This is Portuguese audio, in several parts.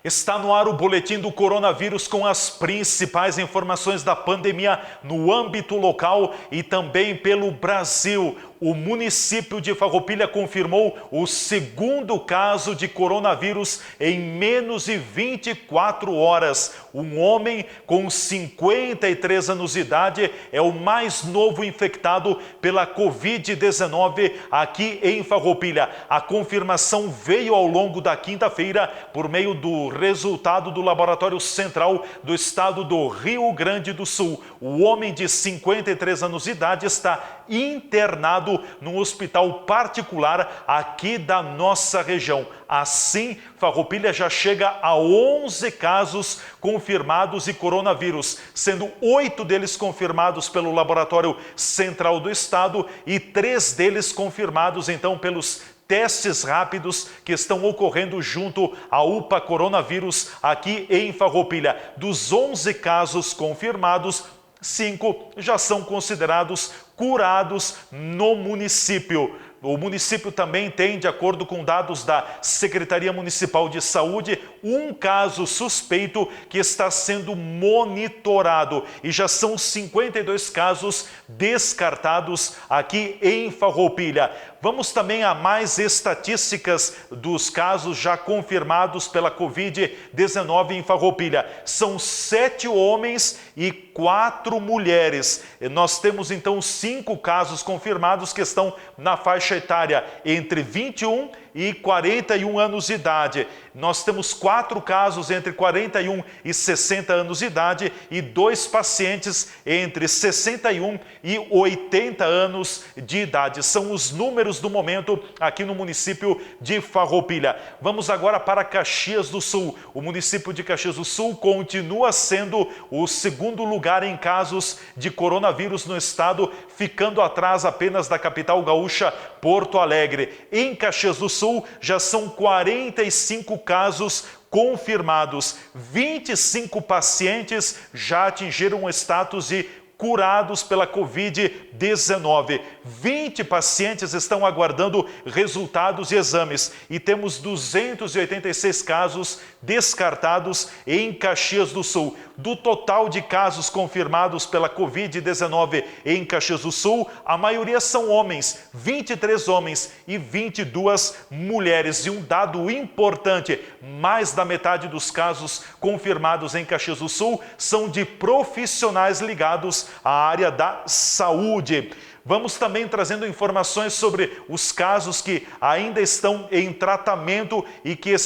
Está no ar o boletim do coronavírus com as principais informações da pandemia no âmbito local e também pelo Brasil. O município de Farroupilha confirmou o segundo caso de coronavírus em menos de 24 horas. Um homem com 53 anos de idade é o mais novo infectado pela Covid-19 aqui em Farroupilha. A confirmação veio ao longo da quinta-feira por meio do resultado do Laboratório Central do Estado do Rio Grande do Sul. O homem de 53 anos de idade está internado num hospital particular aqui da nossa região. Assim, Farroupilha já chega a 11 casos confirmados de coronavírus, sendo 8 deles confirmados pelo Laboratório Central do Estado e 3 deles confirmados, então, pelos testes rápidos que estão ocorrendo junto à UPA Coronavírus aqui em Farroupilha. Dos 11 casos confirmados, 5 já são considerados curados no município. O município também tem, de acordo com dados da Secretaria Municipal de Saúde, um caso suspeito que está sendo monitorado e já são 52 casos descartados aqui em Farroupilha. Vamos também a mais estatísticas dos casos já confirmados pela Covid-19 em Farroupilha. São 7 homens e 4 mulheres. Nós temos então 5 casos confirmados que estão na faixa etária entre 21 e 41 anos de idade. Nós temos 4 casos entre 41 e 60 anos de idade e 2 pacientes entre 61 e 80 anos de idade. São os números do momento aqui no município de Farroupilha. Vamos agora para Caxias do Sul. O município de Caxias do Sul continua sendo o segundo lugar em casos de coronavírus no estado, ficando atrás apenas da capital gaúcha, Porto Alegre. Em Caxias do Sul já são 45 casos confirmados. 25 pacientes já atingiram o status de curados pela Covid-19. 20 pacientes estão aguardando resultados de exames e temos 286 casos descartados em Caxias do Sul. Do total de casos confirmados pela Covid-19 em Caxias do Sul, a maioria são homens, 23 homens e 22 mulheres. E um dado importante, mais da metade dos casos confirmados em Caxias do Sul são de profissionais ligados à área da saúde. Vamos também trazendo informações sobre os casos que ainda estão em tratamento e que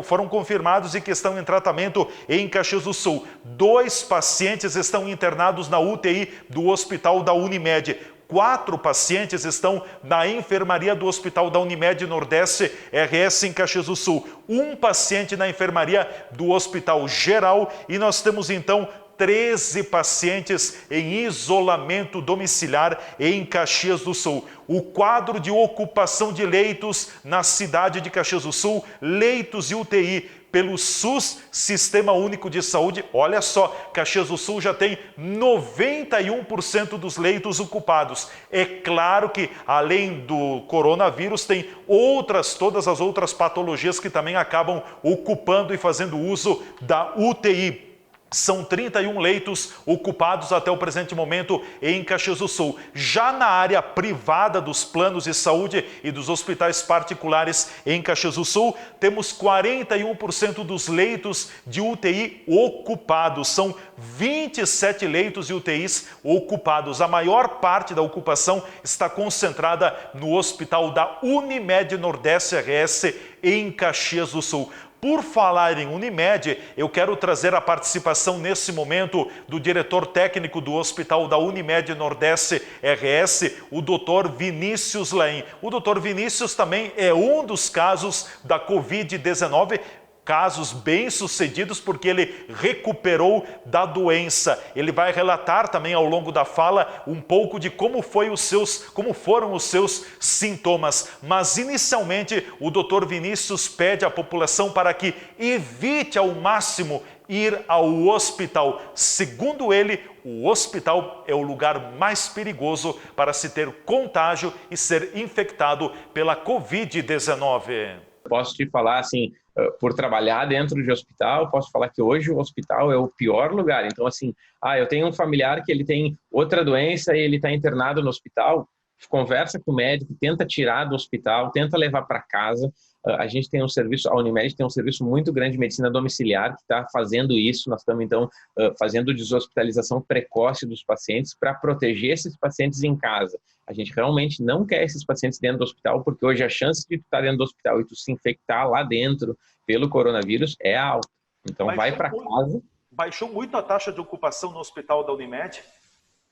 foram confirmados e que estão em tratamento em Caxias do Sul. 2 pacientes estão internados na UTI do Hospital da Unimed. 4 pacientes estão na enfermaria do Hospital da Unimed Nordeste RS em Caxias do Sul. 1 paciente na enfermaria do Hospital Geral e nós temos então 13 pacientes em isolamento domiciliar em Caxias do Sul. O quadro de ocupação de leitos na cidade de Caxias do Sul, leitos de UTI pelo SUS, Sistema Único de Saúde, olha só, Caxias do Sul já tem 91% dos leitos ocupados. É claro que, além do coronavírus, tem todas as outras patologias que também acabam ocupando e fazendo uso da UTI. São 31 leitos ocupados até o presente momento em Caxias do Sul. Já na área privada dos planos de saúde e dos hospitais particulares em Caxias do Sul, temos 41% dos leitos de UTI ocupados. São 27 leitos de UTIs ocupados. A maior parte da ocupação está concentrada no Hospital da Unimed Nordeste RS em Caxias do Sul. Por falar em Unimed, eu quero trazer a participação nesse momento do diretor técnico do Hospital da Unimed Nordeste RS, o Dr. Vinícius Laim. O Dr. Vinícius também é um dos casos da Covid-19, casos bem-sucedidos porque ele recuperou da doença. Ele vai relatar também ao longo da fala um pouco de como foram os seus sintomas. Mas inicialmente o Dr. Vinícius pede à população para que evite ao máximo ir ao hospital. Segundo ele, o hospital é o lugar mais perigoso para se ter contágio e ser infectado pela Covid-19. Posso te falar assim, por trabalhar dentro de hospital, posso falar que hoje o hospital é o pior lugar. Então, assim, eu tenho um familiar que ele tem outra doença e ele está internado no hospital, conversa com o médico, tenta tirar do hospital, tenta levar para casa. A gente tem um serviço, a Unimed tem um serviço muito grande de medicina domiciliar que está fazendo isso. Nós estamos, então, fazendo deshospitalização precoce dos pacientes para proteger esses pacientes em casa. A gente realmente não quer esses pacientes dentro do hospital, porque hoje a chance de tu estar dentro do hospital e tu se infectar lá dentro pelo coronavírus é alta. Então, vai para casa. Baixou muito a taxa de ocupação no hospital da Unimed?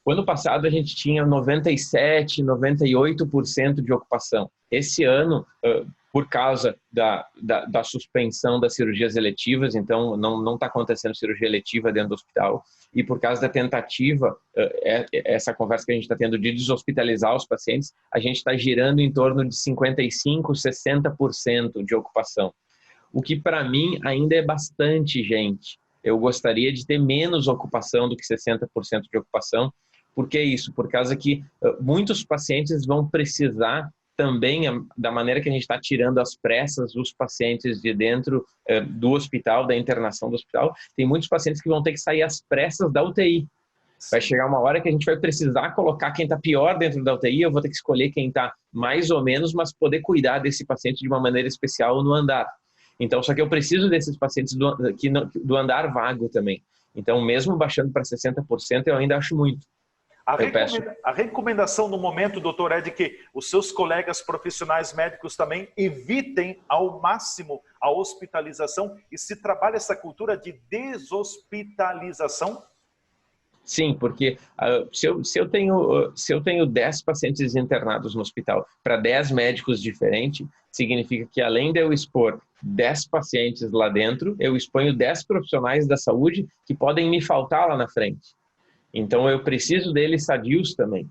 O ano passado a gente tinha 97%, 98% de ocupação. Esse ano, por causa da suspensão das cirurgias eletivas, então não está acontecendo cirurgia eletiva dentro do hospital, e por causa da tentativa, essa conversa que a gente está tendo de deshospitalizar os pacientes, a gente está girando em torno de 55%, 60% de ocupação. O que para mim ainda é bastante, gente. Eu gostaria de ter menos ocupação do que 60% de ocupação. Por que isso? Por causa que muitos pacientes vão precisar também, da maneira que a gente está tirando às pressas os pacientes de dentro do hospital, da internação do hospital, tem muitos pacientes que vão ter que sair às pressas da UTI. Vai chegar uma hora que a gente vai precisar colocar quem está pior dentro da UTI, eu vou ter que escolher quem está mais ou menos, mas poder cuidar desse paciente de uma maneira especial no andar. Então, só que eu preciso desses pacientes do andar vago também. Então, mesmo baixando para 60%, eu ainda acho muito. A recomendação no momento, doutor, é de que os seus colegas profissionais médicos também evitem ao máximo a hospitalização e se trabalha essa cultura de deshospitalização? Sim, porque se eu tenho 10 pacientes internados no hospital para 10 médicos diferentes, significa que além de eu expor 10 pacientes lá dentro, eu exponho 10 profissionais da saúde que podem me faltar lá na frente. Então, eu preciso deles sadios também.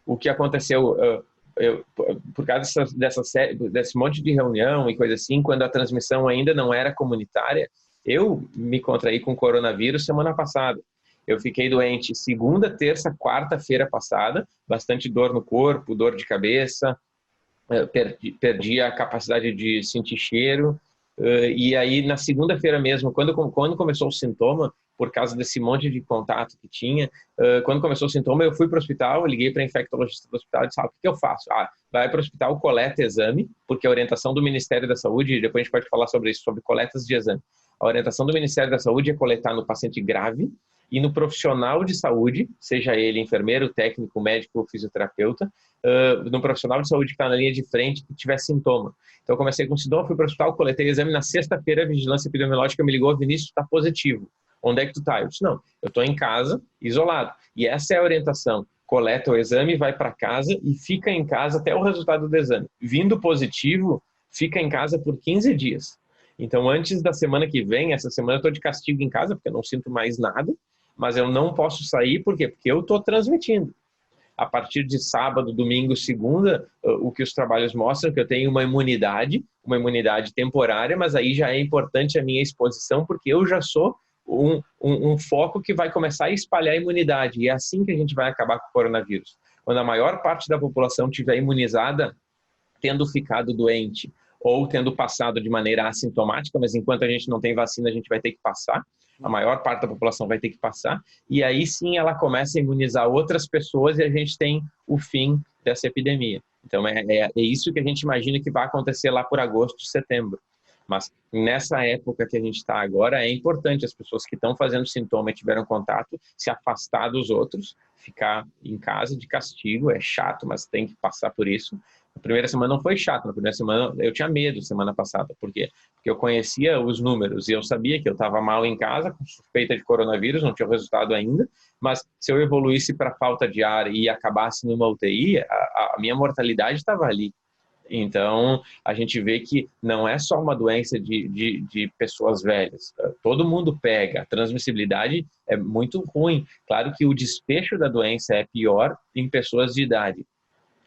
O que aconteceu, por causa desse monte de reunião e coisa assim, quando a transmissão ainda não era comunitária, eu me contraí com coronavírus semana passada. Eu fiquei doente segunda, terça, quarta-feira passada, bastante dor no corpo, dor de cabeça, perdi a capacidade de sentir cheiro. E aí, na segunda-feira mesmo, quando começou o sintoma, por causa desse monte de contato que tinha, quando começou o sintoma, eu fui para o hospital, liguei para a infectologista do hospital e disse, o que eu faço? Vai para o hospital, coleta exame, porque a orientação do Ministério da Saúde, depois a gente pode falar sobre isso, sobre coletas de exame. A orientação do Ministério da Saúde é coletar no paciente grave e no profissional de saúde, seja ele enfermeiro, técnico, médico ou fisioterapeuta, no profissional de saúde que está na linha de frente que tiver sintoma. Então, eu comecei com sintoma, fui para o hospital, coletei exame. Na sexta-feira, a vigilância epidemiológica me ligou, Vinícius, está positivo. Onde é que tu está? Eu disse, não, eu estou em casa, isolado. E essa é a orientação. Coleta o exame, vai para casa e fica em casa até o resultado do exame. Vindo positivo, fica em casa por 15 dias. Então, antes da semana que vem, essa semana eu estou de castigo em casa, porque eu não sinto mais nada, mas eu não posso sair, por quê? Porque eu estou transmitindo. A partir de sábado, domingo, segunda, o que os trabalhos mostram é que eu tenho uma imunidade temporária, mas aí já é importante a minha exposição, porque eu já sou um foco que vai começar a espalhar a imunidade, e é assim que a gente vai acabar com o coronavírus. Quando a maior parte da população estiver imunizada, tendo ficado doente, ou tendo passado de maneira assintomática, mas enquanto a gente não tem vacina, a gente vai ter que passar, a maior parte da população vai ter que passar, e aí sim ela começa a imunizar outras pessoas e a gente tem o fim dessa epidemia. Então é isso que a gente imagina que vai acontecer lá por agosto, setembro. Mas nessa época que a gente está agora, é importante as pessoas que estão fazendo sintoma e tiveram contato se afastar dos outros, ficar em casa de castigo, é chato, mas tem que passar por isso. A primeira semana não foi chato, na primeira semana eu tinha medo semana passada. Por quê? Porque eu conhecia os números e eu sabia que eu estava mal em casa, com suspeita de coronavírus, não tinha o resultado ainda, mas se eu evoluísse para falta de ar e acabasse numa UTI, a minha mortalidade estava ali. Então, a gente vê que não é só uma doença de pessoas velhas. Todo mundo pega. A transmissibilidade é muito ruim. Claro que o desfecho da doença é pior em pessoas de idade.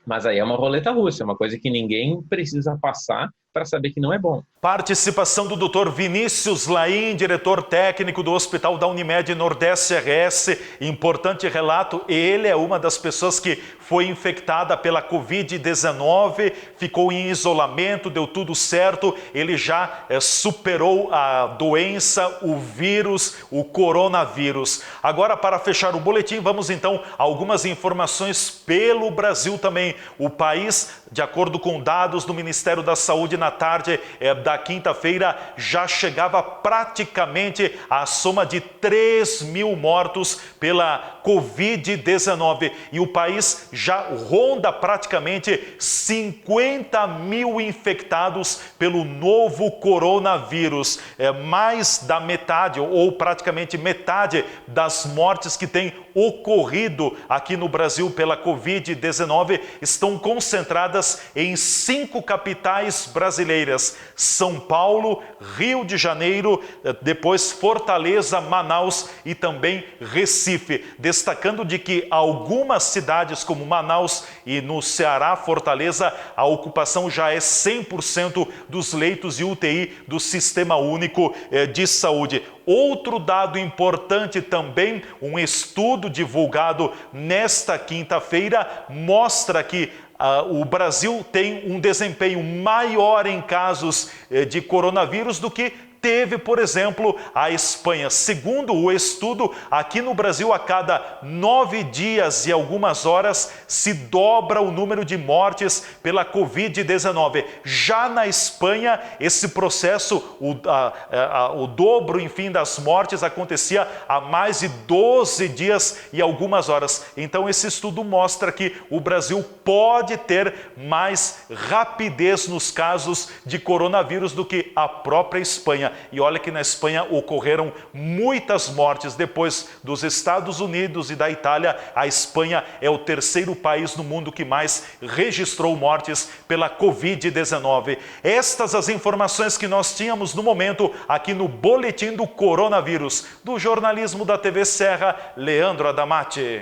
Mas aí é uma roleta russa, é uma coisa que ninguém precisa passar para saber que não é bom. Participação do Dr. Vinícius Laim, diretor técnico do Hospital da Unimed Nordeste RS. Importante relato, ele é uma das pessoas que foi infectada pela Covid-19, ficou em isolamento, deu tudo certo, ele já superou a doença, o vírus, o coronavírus. Agora, para fechar o boletim, vamos então a algumas informações pelo Brasil também. O país, de acordo com dados do Ministério da Saúde, na tarde da quinta-feira, já chegava praticamente à soma de 3 mil mortos pela Covid-19. E o país já ronda praticamente 50 mil infectados pelo novo coronavírus. Mais da metade, ou praticamente metade das mortes que têm ocorrido aqui no Brasil pela Covid-19 estão concentradas em 5 capitais brasileiras: São Paulo, Rio de Janeiro, depois Fortaleza, Manaus e também Recife. Destacando de que algumas cidades como Manaus e no Ceará, Fortaleza, a ocupação já é 100% dos leitos de UTI do Sistema Único de Saúde. Outro dado importante também, um estudo divulgado nesta quinta-feira, mostra que o Brasil tem um desempenho maior em casos de coronavírus do que teve, por exemplo, a Espanha. Segundo o estudo, aqui no Brasil, a cada 9 dias e algumas horas, se dobra o número de mortes pela Covid-19. Já na Espanha, esse processo, o dobro, enfim, das mortes acontecia há mais de 12 dias e algumas horas. Então, esse estudo mostra que o Brasil pode ter mais rapidez nos casos de coronavírus do que a própria Espanha. E olha que na Espanha ocorreram muitas mortes. Depois dos Estados Unidos e da Itália, a Espanha é o terceiro país no mundo que mais registrou mortes pela Covid-19. Estas as informações que nós tínhamos no momento aqui no Boletim do Coronavírus, do jornalismo da TV Serra, Leandro Adamati.